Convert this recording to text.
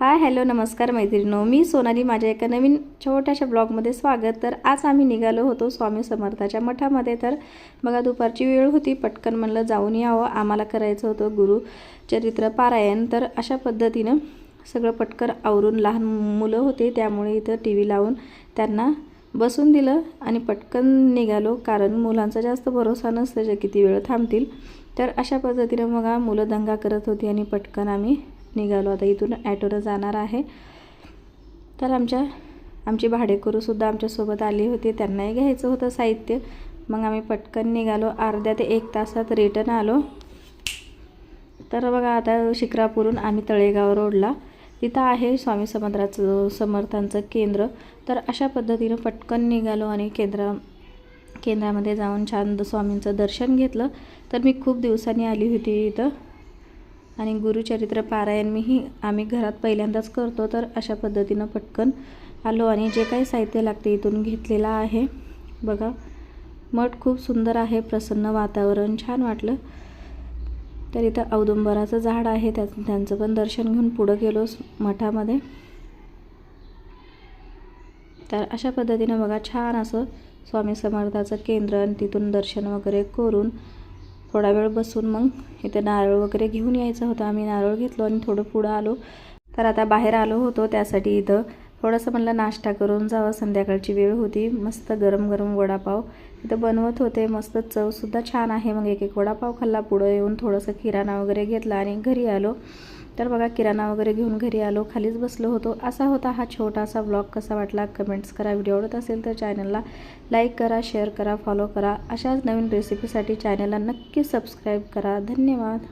Hi hello नमस्कार मैत्रिणींनो, मी सोनाली. माझ्या एका नवीन छोट्याशा ब्लॉगमध्ये स्वागत. तर आज आम्ही निघालो होतो स्वामी समर्थाच्या मठामध्ये. तर बघा दुपारची वेळ होती, पटकन म्हणलं जाऊन यावं. आम्हाला करायचं होतं गुरुचरित्र पारायण. तर अशा पद्धतीनं सगळं पटकन आवरून, लहान मुलं होते त्यामुळे इथं टी व्ही लावून त्यांना बसून दिलं आणि पटकन निघालो. कारण मुलांचा जास्त भरोसा नसतं जे किती वेळ थांबतील. तर अशा पद्धतीनं बघा मुलं दंगा करत होती आणि पटकन आम्ही निघालो. आता इथून ॲटोनं जाणार आहे. तर आमची भाडेकरूसुद्धा आमच्यासोबत आली होती, त्यांनाही घ्यायचं होतं साहित्य. मग आम्ही पटकन निघालो. अर्ध्या ते 1 तासात रिटर्न आलो. तर बघा आता शिक्रापूरहून आम्ही तळेगाव रोडला, तिथं आहे स्वामी समर्थांचं केंद्र. तर अशा पद्धतीनं पटकन निघालो आणि केंद्रामध्ये जाऊन छान स्वामींचं दर्शन घेतलं. तर मी खूप दिवसांनी आली होती इथं आणि गुरुचरित्र पारायण आम्ही घरात पहिल्यांदाच करतो. तर अशा पद्धतीनं पटकन आलो आणि जे काही साहित्य लागते इथून घेतलेलं आहे. बघा मठ खूप सुंदर आहे, प्रसन्न वातावरण, छान वाटलं. तर इथं औदुंबराचं झाड आहे, त्यांचं पण दर्शन घेऊन पुढं गेलो मठामध्ये. तर अशा पद्धतीनं बघा छान असं स्वामी समर्थाचं केंद्र आणि तिथून दर्शन वगैरे करून थोडा वेळ बसून मग इथे नारळ वगैरे घेऊन यायचं होतं. आम्ही नारळ घेतलो आणि थोडं पुढं आलो. तर आता बाहेर आलो होतो, त्यासाठी इथं थोडंसं म्हणलं नाश्ता करून जावं. संध्याकाळची वेळ होती. मस्त गरम गरम वडापाव इथं बनवत होते, मस्त चवसुद्धा छान आहे. मग एक वडापाव खाल्ला. पुढं येऊन थोडंसं किराणा वगैरे घेतला आणि घरी आलो. तर बघा किराणा वगैरे घेऊन घरी आलो, खालीच बसलो होतो. असा होता हा छोटासा ब्लॉग. कसा वाटला कमेंट्स करा. व्हिडिओ आवडत असेल तर चॅनलला लाईक करा, शेअर करा, फॉलो करा. अशाच नवीन रेसिपीसाठी चॅनलला नक्की सबस्क्राईब करा. धन्यवाद.